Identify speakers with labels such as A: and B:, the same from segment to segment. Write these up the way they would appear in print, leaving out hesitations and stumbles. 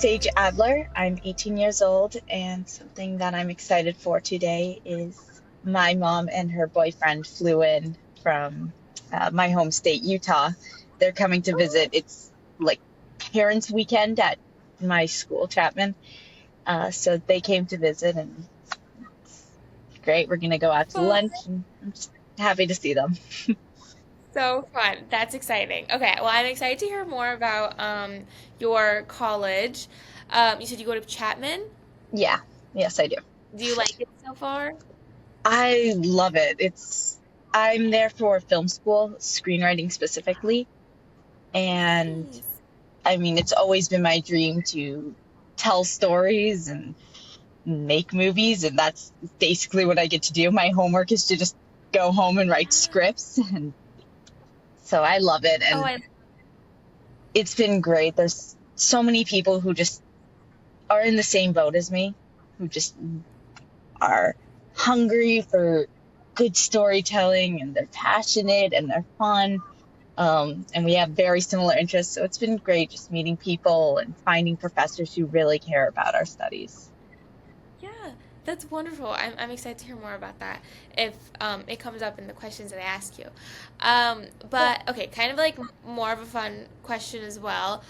A: Sage Adler. I'm 18 years old, and something that I'm excited for today is my mom and her boyfriend flew in from my home state, Utah. They're coming to visit. It's like parents' weekend at my school, Chapman. So they came to visit, and it's great. We're gonna go out to
B: Fun.
A: lunch, and I'm just happy to see them.
B: So fun. That's exciting. Okay, well, I'm excited to hear more about your college. You said you go to Chapman.
A: Yeah, yes, I do.
B: Do you like it so far?
A: I love it. I'm there for film school, screenwriting specifically. And
B: Nice.
A: I mean, it's always been my dream to tell stories and make movies, and that's basically what I get to do. My homework is to just go home and write scripts, and so I love it.
B: Oh,
A: And
B: I
A: it's been great. There's so many people who just are in the same boat as me, who just are hungry for good storytelling, and they're passionate and they're fun. And we have very similar interests. So it's been great just meeting people and finding professors who really care about our studies.
B: Yeah, that's wonderful. I'm excited to hear more about that if it comes up in the questions that I ask you.
A: Yeah.
B: But okay, kind of like more of a fun question as well.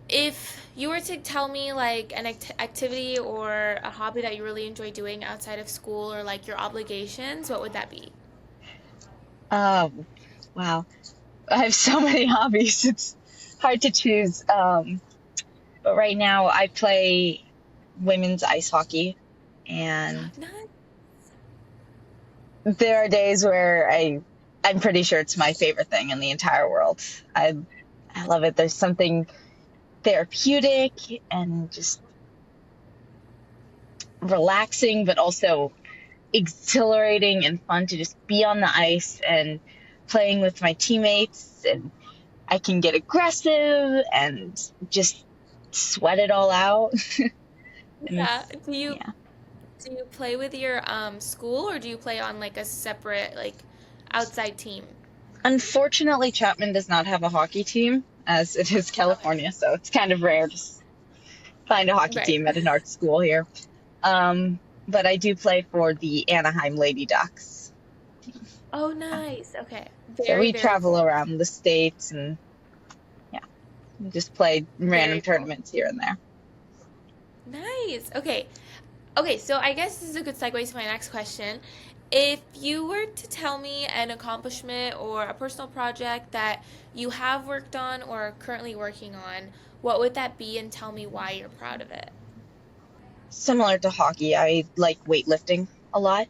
B: If you were to tell me like an activity or a hobby that you really enjoy doing outside of school or like your obligations, what would that be?
A: Um, wow. I have so many hobbies. It's hard to choose. But right now I play women's ice hockey, and
B: Not,
A: there are days where I'm pretty sure it's my favorite thing in the entire world. I love it. There's something therapeutic and just relaxing, but also exhilarating and fun to just be on the ice and playing with my teammates. And I can get aggressive and just sweat it all out. And
B: yeah.
A: it's,
B: Do you
A: yeah.
B: do you play with your school or do you play on like a separate like outside team?
A: Unfortunately, Chapman does not have a hockey team, as it is
B: Okay.
A: California, so it's kind of rare to find a hockey
B: Right.
A: team at an art school here. But I do play for the Anaheim Lady Ducks.
B: Oh, nice. Okay.
A: So
B: Very,
A: we
B: very
A: travel
B: cool.
A: around the states and yeah, just play random
B: Very cool.
A: tournaments here and there.
B: Nice. Okay. Okay, so I guess this is a good segue to my next question. If you were to tell me an accomplishment or a personal project that you have worked on or are currently working on, what would that be and tell me why you're proud of it?
A: Similar to hockey, I like weightlifting a lot.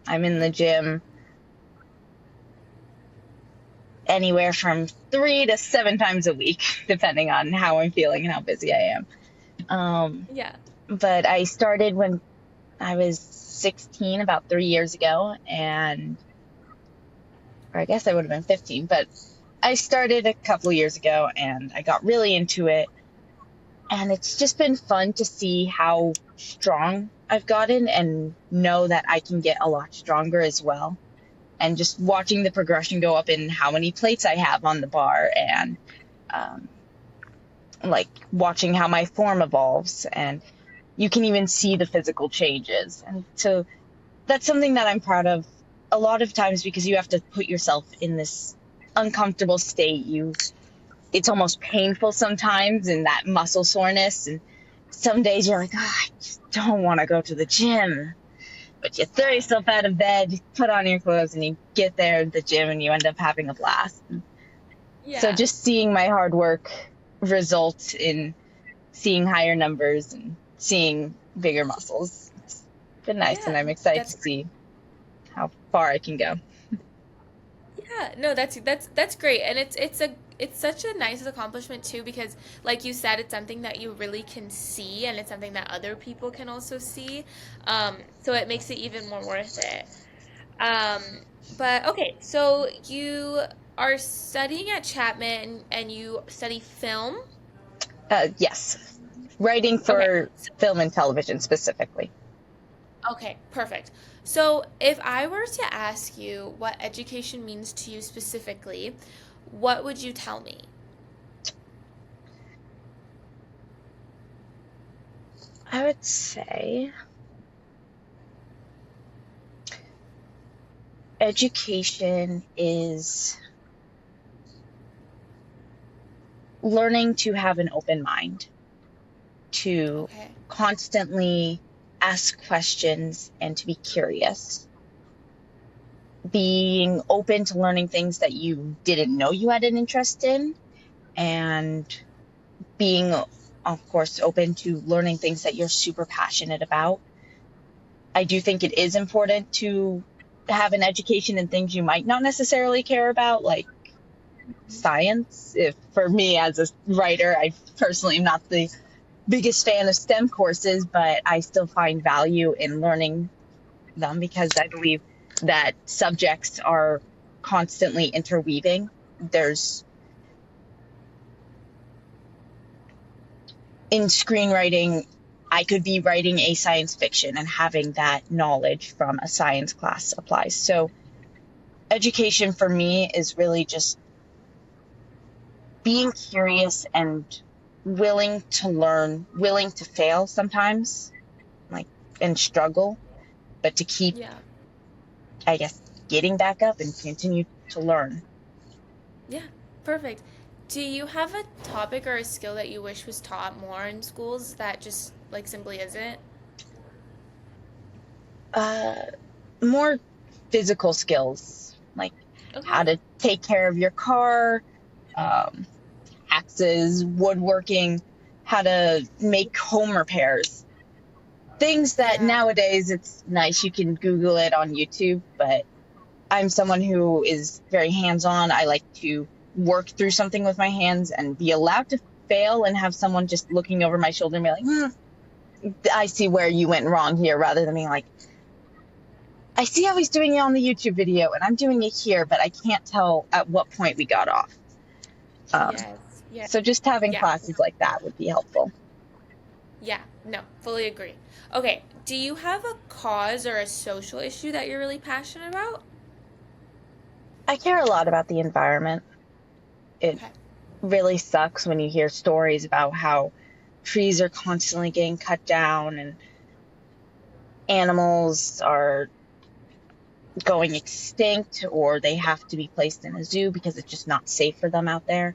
A: I'm in the gym anywhere from 3 to 7 times a week, depending on how I'm feeling and how busy I am. Um,
B: Yeah.
A: but I started when I was 16, about 3 years ago, or I guess I would have been 15, but I started a couple of years ago and I got really into it. And it's just been fun to see how strong I've gotten and know that I can get a lot stronger as well. And just watching the progression go up in how many plates I have on the bar, and um, like watching how my form evolves, and you can even see the physical changes. And so that's something that I'm proud of a lot of times, because you have to put yourself in this uncomfortable state. It's almost painful sometimes, and that muscle soreness. And some days you're like, oh, I just don't want to go to the gym. But you throw yourself out of bed, you put on your clothes, and you get there at the gym and you end up having a blast. So
B: Yeah.
A: just seeing my hard work result in seeing higher numbers and seeing bigger muscles, it's been nice, and
B: Yeah.
A: I'm excited to
B: That's
A: see how far I can go.
B: Yeah, no, that's great, and it's such a nice accomplishment too because, like you said, it's something that you really can see, and it's something that other people can also see. So it makes it even more worth it. Um, but okay, so you are studying at Chapman and you study film.
A: Yes, writing
B: Okay,
A: for film and television specifically.
B: okay, perfect. So if I were to ask you what education means to you specifically, what would you tell me?
A: I would say education is learning to have an open mind, to
B: Okay.
A: constantly ask questions and to be curious, being open to learning things that you didn't know you had an interest in, and being, of course, open to learning things that you're super passionate about. I do think it is important to have an education in things you might not necessarily care about, like science. If for me as a writer, I personally am not the biggest fan of STEM courses, but I still find value in learning them because I believe that subjects are constantly interweaving. There's in screenwriting, I could be writing a science fiction and having that knowledge from a science class applies. So education for me is really just being curious and willing to learn, willing to fail sometimes, like and struggle, but to keep,
B: Yeah.
A: I guess, getting back up and continue to learn.
B: Yeah. Perfect. Do you have a topic or a skill that you wish was taught more in schools that just like simply isn't?
A: Uh, More physical skills, like how
B: Okay.
A: to take care of your car, um, axes, woodworking, how to make home repairs. Things that
B: Yeah.
A: nowadays it's nice you can Google it on YouTube, but I'm someone who is very hands-on. I like to work through something with my hands and be allowed to fail and have someone just looking over my shoulder and be like, I see where you went wrong here, rather than being like, I see how he's doing it on the YouTube video and I'm doing it here, but I can't tell at what point we got off. Um,
B: Yes. Yeah.
A: so just having
B: Yeah.
A: classes like that would be helpful.
B: Yeah. No, fully agree. Okay. Do you have a cause or a social issue that you're really passionate about?
A: I care a lot about the environment. It
B: Okay.
A: really sucks when you hear stories about how trees are constantly getting cut down and animals are going extinct or they have to be placed in a zoo because it's just not safe for them out there.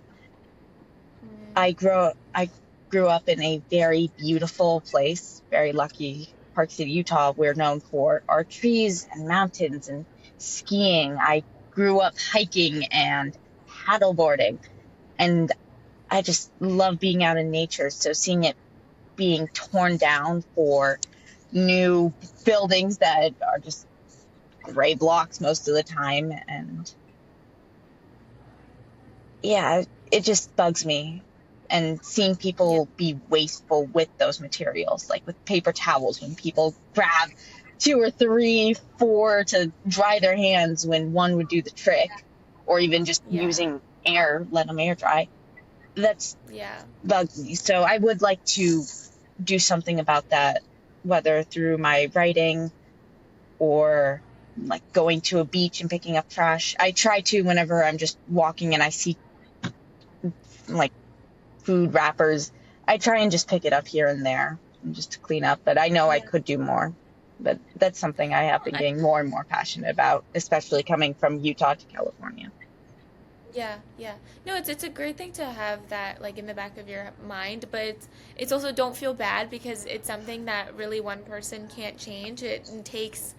B: Mm,
A: I grew up in a very beautiful place, very lucky. Park City, Utah. We're known for our trees and mountains and skiing. I grew up hiking and paddleboarding, and I just love being out in nature. So seeing it being torn down for new buildings that are just gray blocks most of the time, and yeah, it just bugs me. And seeing
B: yeah.
A: people be wasteful with those materials, like with paper towels, when people grab two or three, four to dry their hands when one would do the trick, or even just
B: Yeah.
A: using air, let them air dry. That's
B: Yeah.
A: bugs me. So I would like to do something about that, whether through my writing or like going to a beach and picking up trash. I try to whenever I'm just walking and I see like food wrappers. I try and just pick it up here and there just to clean up, but I know I
B: Yeah.
A: could do more. But that's something I have been
B: I,
A: getting more and more passionate about, especially coming from Utah to California.
B: yeah, yeah. No, it's a great thing to have that like in the back of your mind, but it's also don't feel bad because it's something that really one person can't change. It takes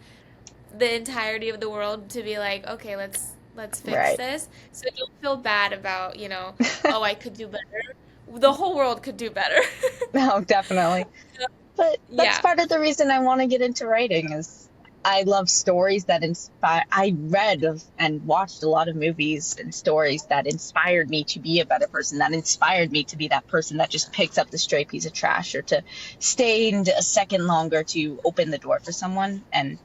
B: the entirety of the world to be like, okay, let's fix
A: Right.
B: this. So don't feel bad about, oh, I could do better. The whole world could do better.
A: No, definitely. But that's
B: Yeah.
A: part of the reason I want to get into writing is I love stories that inspire. I read and watched a lot of movies and stories that inspired me to be a better person, that inspired me to be that person that just picks up the stray piece of trash or to stay a second longer to open the door for someone. And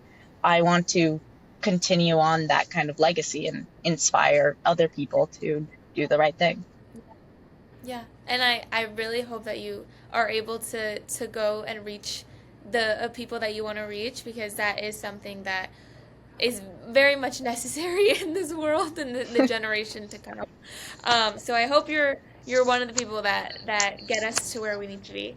A: I want to continue on that kind of legacy and inspire other people to do the right thing.
B: Yeah, and I really hope that you are able to go and reach the people that you want to reach because that is something that is very much necessary in this world and the generation to come. So I hope you're one of the people that get us to where we need to be.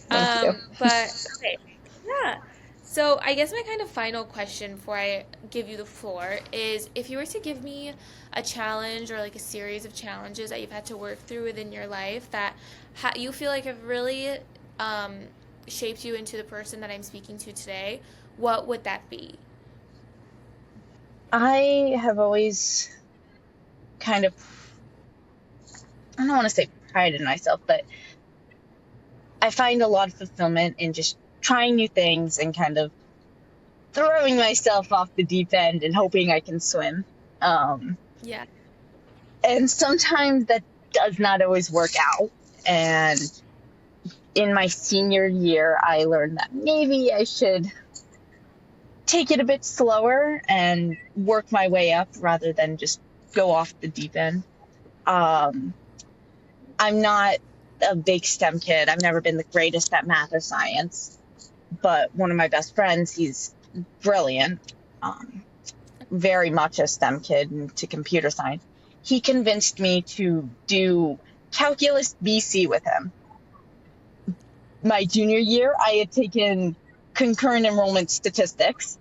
A: Thank you.
B: But okay, yeah. So I guess my kind of final question before I give you the floor is if you were to give me a challenge or like a series of challenges that you've had to work through within your life that you feel like have really um, shaped you into the person that I'm speaking to today, what would that be?
A: I have always kind of, I don't want to say prided myself, but I find a lot of fulfillment in just trying new things and kind of throwing myself off the deep end and hoping I can swim. Um,
B: Yeah.
A: and sometimes that does not always work out. And in my senior year, I learned that maybe I should take it a bit slower and work my way up rather than just go off the deep end. Um, I'm not a big STEM kid. I've never been the greatest at math or science, but one of my best friends, he's brilliant, um, very much a STEM kid into computer science. He convinced me to do calculus BC with him. My junior year, I had taken concurrent enrollment statistics.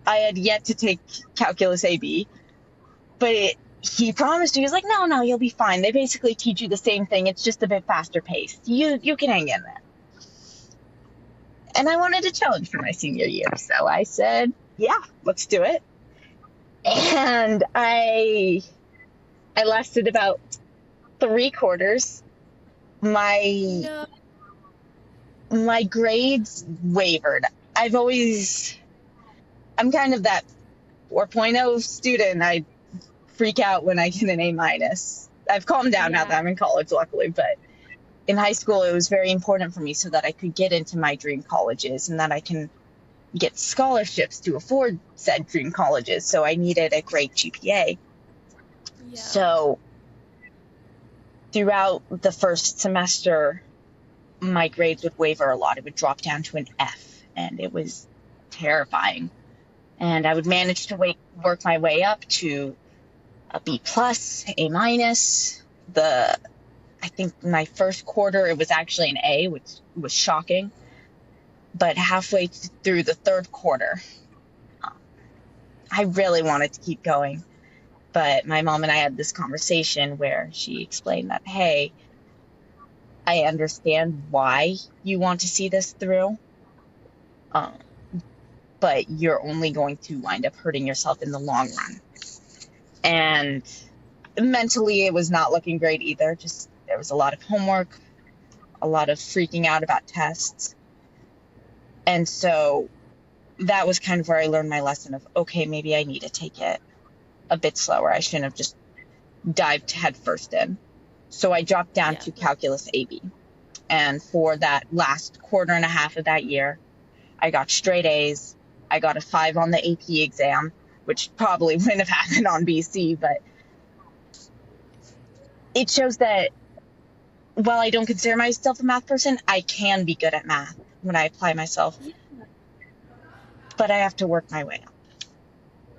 A: I had yet to take calculus AB, but he promised, he was like, no, no, you'll be fine. They basically teach you the same thing. It's just a bit faster paced. You can hang in there. And I wanted a challenge for my senior year. So I said, yeah, let's do it. And I lasted about 3 quarters. My
B: No.
A: my grades wavered. I'm kind of that 4.0 student. I freak out when I get an A minus. I've calmed down now that
B: Yeah.
A: I'm in college, luckily, but in high school, it was very important for me so that I could get into my dream colleges and that I can get scholarships to afford said dream colleges. So I needed a great GPA.
B: Yeah.
A: So throughout the first semester, my grades would waver a lot. It would drop down to an F, and it was terrifying. And I would manage to work my way up to a B plus, A minus. I think my first quarter, it was actually an A, which was shocking. But halfway through the third quarter, um, I really wanted to keep going. But my mom and I had this conversation where she explained that, hey, I understand why you want to see this through, um, but you're only going to wind up hurting yourself in the long run. And mentally, it was not looking great either. Just there was a lot of homework, a lot of freaking out about tests. And so that was kind of where I learned my lesson of, okay, maybe I need to take it a bit slower. I shouldn't have just dived headfirst in. So I dropped down
B: Yeah.
A: to calculus AB. And for that last quarter and a half of that year, I got straight A's. I got a 5 on the AP exam, which probably wouldn't have happened on BC, but it shows that while I don't consider myself a math person, I can be good at math when I apply myself, but I have to work my way up.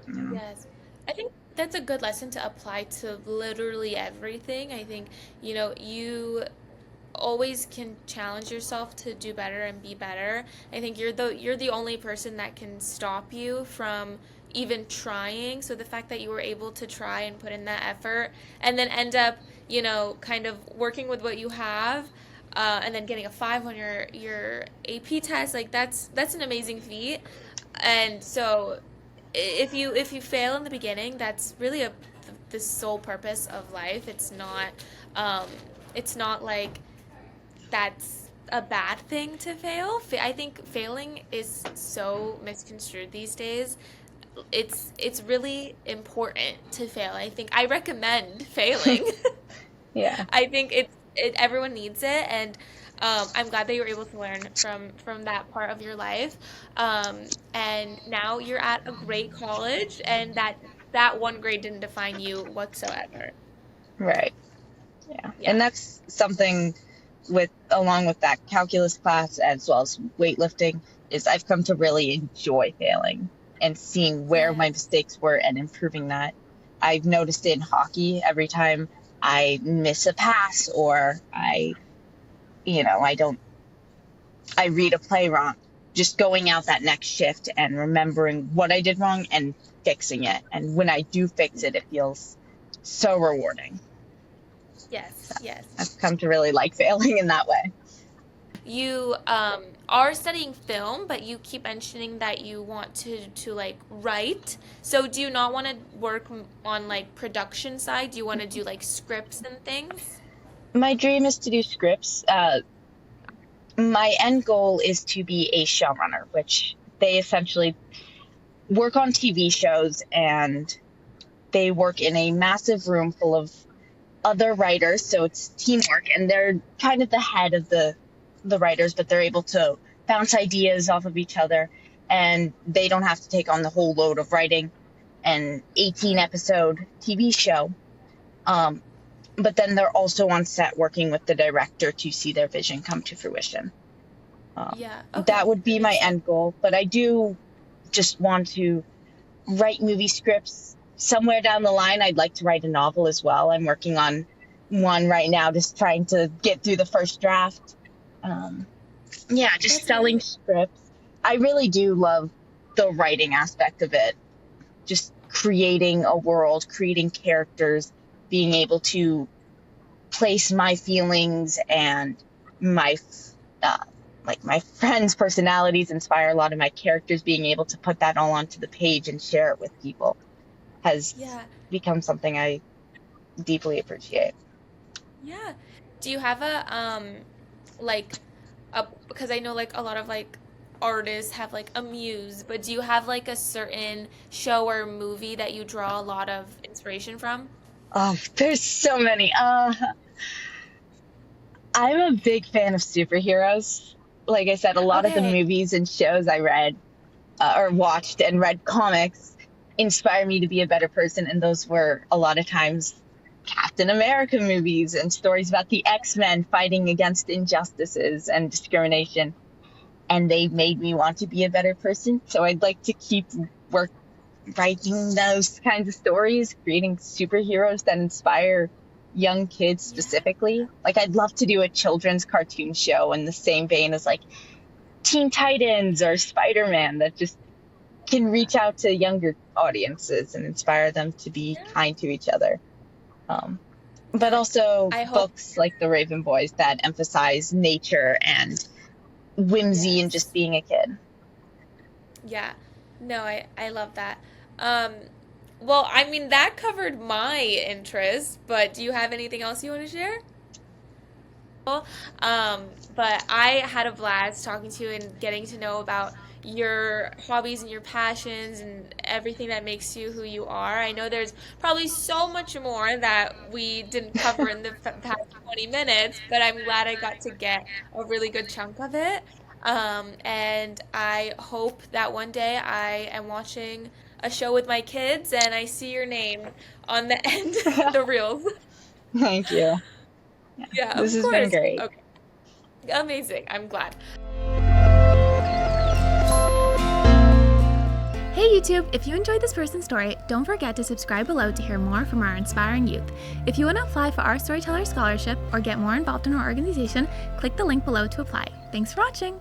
A: You know?
B: Yes. I think that's a good lesson to apply to literally everything. I think, you always can challenge yourself to do better and be better. I think you're the only person that can stop you from even trying. So the fact that you were able to try and put in that effort and then end up, kind of working with what you have, and then getting a 5 on your AP test, like that's an amazing feat. And so if you fail in the beginning, that's really the sole purpose of life. Um, it's not like that's a bad thing to fail. I think failing is so misconstrued these days. It's really important to fail. I think I recommend failing.
A: Yeah.
B: I think everyone needs it, and I'm glad that you were able to learn from that part of your life. And now you're at a great college, and that one grade didn't define you whatsoever.
A: Right. Yeah.
B: Yeah.
A: And that's something along with that calculus class as well as weightlifting is I've come to really enjoy failing and seeing where my
B: Yes.
A: mistakes were and improving that. I've noticed it in hockey every time I miss a pass or I don't I read a play wrong, just going out that next shift and remembering what I did wrong and fixing it. And when I do fix it, it feels so rewarding.
B: Yes,
A: So
B: yes.
A: I've come to really like failing in that way.
B: You are studying film, but you keep mentioning that you want to like write. So do you not want to work on like production side? Do you want to do like scripts and things?
A: My dream is to do scripts. My end goal is to be a showrunner, which they essentially work on TV shows, and they work in a massive room full of other writers. So it's teamwork, and they're kind of the head of the writers, but they're able to bounce ideas off of each other, and they don't have to take on the whole load of writing an 18 episode TV show. But then they're also on set working with the director to see their vision come to fruition.
B: Yeah.
A: That
B: Okay.
A: would
B: That
A: be my
B: makes sense.
A: end goal, but I do just want to write movie scripts. Somewhere down the line, I'd like to write a novel as well. I'm working on one right now, just trying to get through the first draft. Yeah, just
B: That's
A: selling
B: amazing.
A: scripts. I really do love the writing aspect of it. Just creating a world, creating characters, being able to place my feelings and my uh, like my friends' personalities inspire a lot of my characters. Being able to put that all onto the page and share it with people has
B: Yeah.
A: become something I deeply appreciate.
B: Yeah. Do you have a like a because I know like a lot of like artists have like a muse, but do you have like a certain show or movie that you draw a lot of inspiration from?
A: Oh, there's so many. I'm a big fan of superheroes. Like I said, a lot of the
B: Okay.
A: movies and shows I read or watched and read comics inspire me to be a better person. And those were a lot of times Captain America movies and stories about the X-Men fighting against injustices and discrimination. And they made me want to be a better person. So I'd like to keep work writing those kinds of stories, creating superheroes that inspire young kids
B: Yeah.
A: specifically. Like I'd love to do a children's cartoon show in the same vein as like Teen Titans or Spider-Man that just can reach out to younger audiences and inspire them to be
B: Yeah.
A: kind to each other. Um, but
B: Yeah.
A: also
B: I hope.
A: books like The Raven Boys that emphasize nature and whimsy and just
B: Yes.
A: being a kid.
B: Yeah. No, I love that. Um, well, I mean that covered my interest, but do you have anything else you want to share? Um, but I had a blast talking to you and getting to know about your hobbies and your passions and everything that makes you who you are. I know there's probably so much more that we didn't cover in the past 20 minutes, but I'm glad I got to get a really good chunk of it. And I hope that one day I am watching a show with my kids and I see your name on the end, the reels.
A: Thank you. Yeah,
B: Yeah,
A: this
B: of
A: has been
B: course.
A: great.
B: Okay. Amazing. I'm glad.
C: Hey YouTube! If you enjoyed this person's story, don't forget to subscribe below to hear more from our inspiring youth. If you want to apply for our Storyteller Scholarship or get more involved in our organization, click the link below to apply. Thanks for watching!